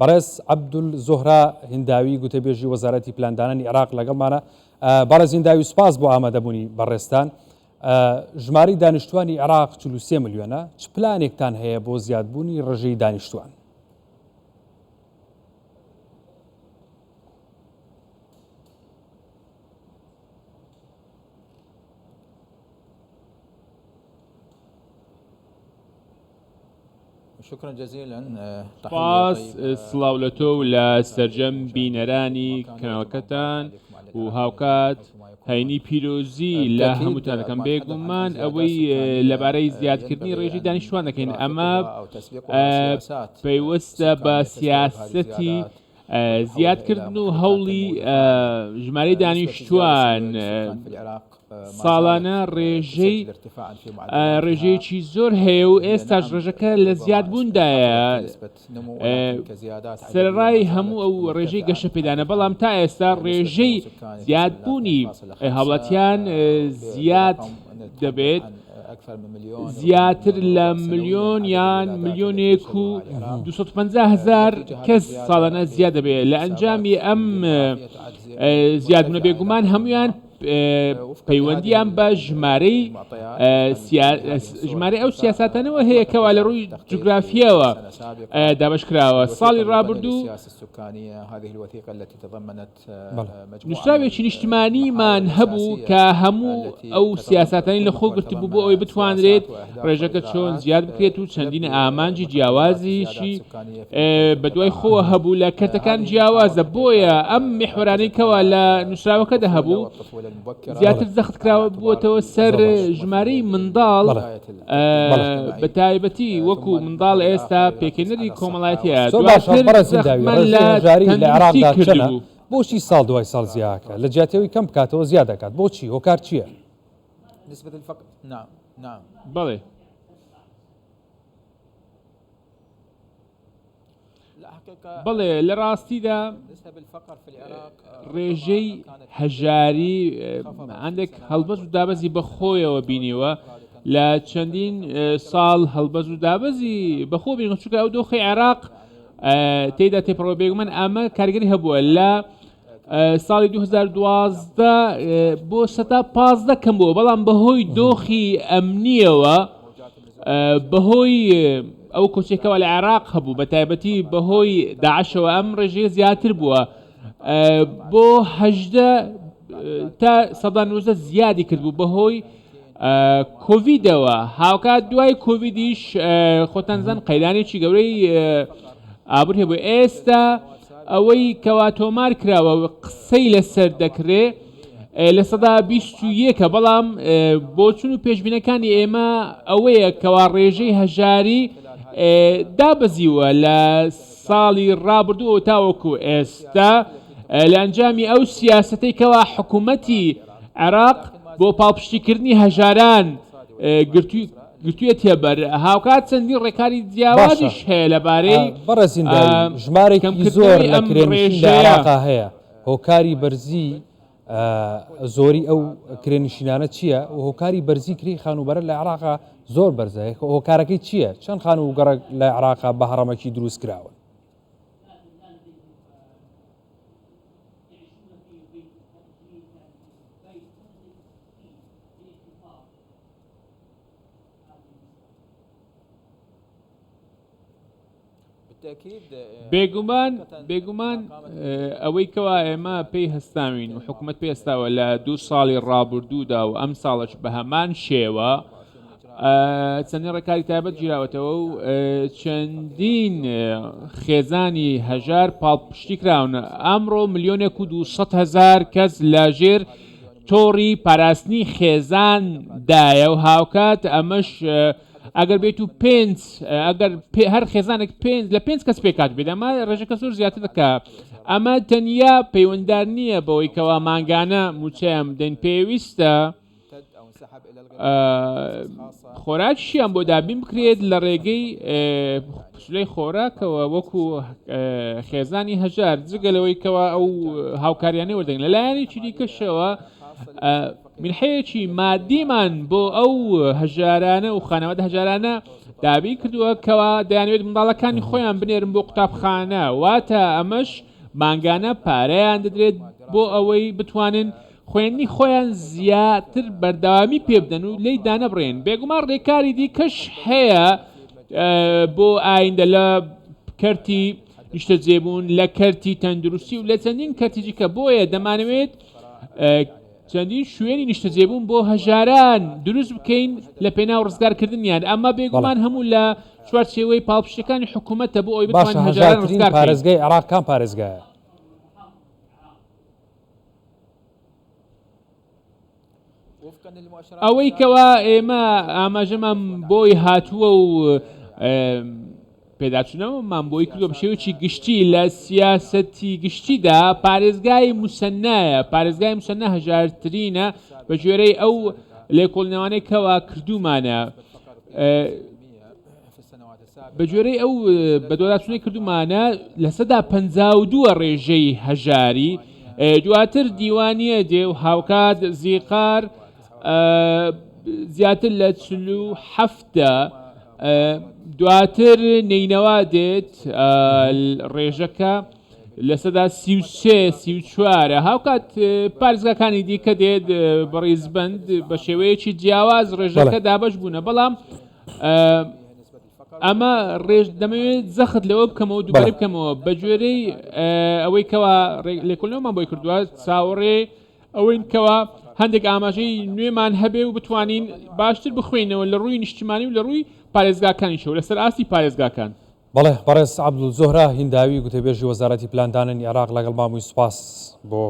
بەڕێز عەبدولزۆهرا هینداوی گوتەبێژی وەزارەتی پلاندانانی عێراق لەگەڵمانە. بەڕێز هینداوی سوپاس بۆ ئامادەبوونی بەڕێستان. ژماری دانیشتوانی عێراق 43 ملیۆنە. چ پلانێکتان هەیە بۆ زیادبوونی ڕێژەی دانیشتوان؟ شكرا جزيلا. باس سڵاو لە تۆ و لە سەرجەم بینەرانی کەناڵەکەتان و هاوکات هەینی پیرۆزی لە هەمووتان دەکەم. بێگومان ئەوەی لەبارەی زیادکردنی ڕێژەی دانیشتوان دەکەین، ئەمە پەیوەستە بە سیاسەتی زیادکردن و هەوڵی ژمارەی دانیشتوان. ساڵانە ڕێژەیەکی زۆر هەیە و ئێستاش ڕێژەکە لە زیادبووندایە سەرڕای هەموو ئەو ڕێژەی گەشە پێدانە، بەڵام تا ئێستا ڕێژەی زیادبوونی هاوڵاتیان زیاد دەبێت، زیاتر لە ملیۆن یان ملیۆنێک و 250,000 کەس ساڵانە زیاد دەبێت. لە ئەنجامی ئەم زیادبوونە بێگومان هەمویان پەیوەندیان بە ژمارەی ئەو سیاساتانەوە هەیە کەوا لە ڕووی جوگرافیەوە دابشکراوە. ساڵی ڕابردوو نووسراوێکی نیشتیمانیمان هەبوو کە هەموو ئەو سیاساتانی لە خۆ گرتبوو بۆ ئەوەی بتوانرێت ڕێژەکە چۆن زیاد بکرێت و چەندین ئامانجی جیاوازیشی بەدوای خۆوە هەبوو لە کەرتەکان جیاوازە. بۆیە ئەم میحوەرانەی کەوا لە نووسراوەکەدا هەبوو زیاتر زەخت کراوە بووەتەوە سەر ژمارەی منداڵ، بە تایبەتی وەکو منداڵ ئێستا پێکەنەری کۆمەڵایەتیە. لە عێراقدا چەنە؟ بۆچی ساڵ دوای ساڵ زیادەکە لە جیاتەوەی کەم بکاتەوە زیاد دەکات؟ بۆچی؟ هۆکار چییە؟ بەڵێ بەڵێ لە ڕاستیدا ڕێژەی هەژاری هەندێک هەڵبەز و دابەزی بەخۆیەوە بینیوە. لە چەندین ساڵ هەڵبەز و دابەزی بەخۆ بین، چونکە ئەو دۆخی عێراق تێیدا تێپەڕەوە بێگومان ئەمە کارگەری هەبووە. لە ساڵی 2012 بۆ 15 کەم بووە، بەڵام بەهۆی دۆخی ئەمنیەوە، بەهۆی ئەو کۆچێکەوە لە عێراق هەبوو، بە تایبەتی بەهۆی داعشەوە ئەم ڕێژەیە زیاتر بووە، بۆ 18 تا 19 زیادی کردبوو بەهۆی کۆڤیدەوە. هاوکات دوای کۆڤیدیش خۆتانزان قەیرانێکی گەورەی ئابوور هەبوو. ئێستا ئەوەی کەوا تۆمار کراوە قسەی لەسەر دەکرێ لە سەدا 21، بەڵام بۆ چون و پێشبینەکانی ئێمە ئەوەیە کەوا ڕێژەی هەژاری دابەزیوە لە ساڵی ڕابردووە تاوەکو ئێستا لە ئەنجامی ئەو سیاسەتەی کەوا حکوومەتی عێراق بۆ پاڵپشتیکردنی هەژاران گرتوویە تێبەر. هاوکات چەندین ڕێکاری جیاوازیش هەیە لەبارەی ژمارێکی زۆر لە کرێنشین لە عێراقا هەیە. هۆکاری بەرزی زۆری ئەو کرێنشینانە چییە؟ و هۆکاری بەرزی کری خانوبەرە لە عێراقا زۆر بەرزە. هۆکارەکەی چییە؟ چەند خانوگەڕێک لە عێراقا بە هەڕەمەکی دروست کراوە؟ بێگومان ئەوەی کەوا ئێمە پێی هەستاوین و حکوومەت پێی هەستاوە لە 2 ساڵی ڕابردوودا و ئەم ساڵش بە هەمان شێوە چەندین ڕێکاری تایبەت گیراوەتەوە و چەندین خێزانی هەژار پاڵپشتی کراون. ئەمڕۆ 1,200,000 کەس لە ژێر تۆڕی پاراستنی خێزاندایە و هاوکات ئەمەش ئەگەر بێت و ئەگەر هەر خێزانێک لە 5 کەس پێکات بێت، ئەمە ڕێژەکە زۆر زیاتر دەکات. ئەمە تەنیا پەیوەنددار نییە بەوەی کەوا مانگانە موچەیان بدەین، پێویستە خۆراکیشیان بۆ دابین بکرێت لە ڕێگەی پشلەی خۆراکەوە وەکو خێزانی هەژار، جگەلەوەی کەوا ئەو هاوکاریانەی وەردەین. لەلایەنی دیکەشەوە منحەیەکی مادیمان بۆ ئەو هەژارانە و خانەوەدە هەژارانە دابین کردووە کەوا دەیانوێت منداڵەکانی خۆیان بنێرن بۆ قوتابخانە واتە ئەمەش ماگانە پارەیان دەدرێت بۆ ئەوەی بتوانن خوێندنی خۆیان زیاتر بەردەوامی پێ بدەن و لی دانەبڕێن بێگومان ڕێکاری دیکەش هەیە بۆ ئایندە لە کەرتی نیشتە جێبوون لە کەرتی تەندروستی و لە چەندین کەرتیجی کە بۆیە دەمانەوێت چەندین شوێنی نیشتە جێبوون بۆ هەژاران دروست بکەین لە پێناو ڕزگارکردنیان ئەمە بێگومان هەموو لە چوارچێوەی پاڵپشتەکانی حکوومەتە بۆ ئەوی بتوان هەژاران ڕزگار بکەین. پارێزگای عێراق کام پارێزگایە؟ ئەوەی کەوا ئێمە ئاماژەمان بۆی هاتووە و پێداچوونەوەمان بۆی کردووە بە شێوەیەکی گشتی لە سیاسەتی گشتیدا پارێزگای موسەنایە پارێزگای موسەنا هەژارترینە بە ژێرەی ئەو لێکۆڵینەوانەی کەوا کردومانە بە جۆرەی ئەو بە دۆداچوونەی کردومانە لە سەدا 52 ڕێژەی هەژاری دواتر دیوانیە دێ و هاوکات زیقار زیاتر لە 47 دواتر نینەوە دێت ڕێژەکە لە سەدا 33 هاوکات پارێزگاکانی دیکە دێت بەڕێزبەند بە شێوەیەکی جیاواز ڕێژەکە دابەش بوونە بەڵام ئەمە ڕێژ دەمەوێت زەخت لەوە بکەمەوە و دووبارە بکەمەوە بە جۆرەی ئەوەی کەوا لێکۆڵینەوەمان بۆی کردووە چاوەڕێ ئەوەی کەوا هەندێک ئاماژەی نوێمان هەبێ و بتوانین باشتر بخوێنەوە لە ڕووی نیشتیمانی و لە ڕووی پارێزگاکانیشەوە لەسەر ئاستی پارێزگاکان. بەڵێ بەڕێز عەبدولزۆهرا هینداوی گوتەبێژی وەزارەتی پلاندانانی عێراق لەگەڵ مامۆی سوپاس بۆ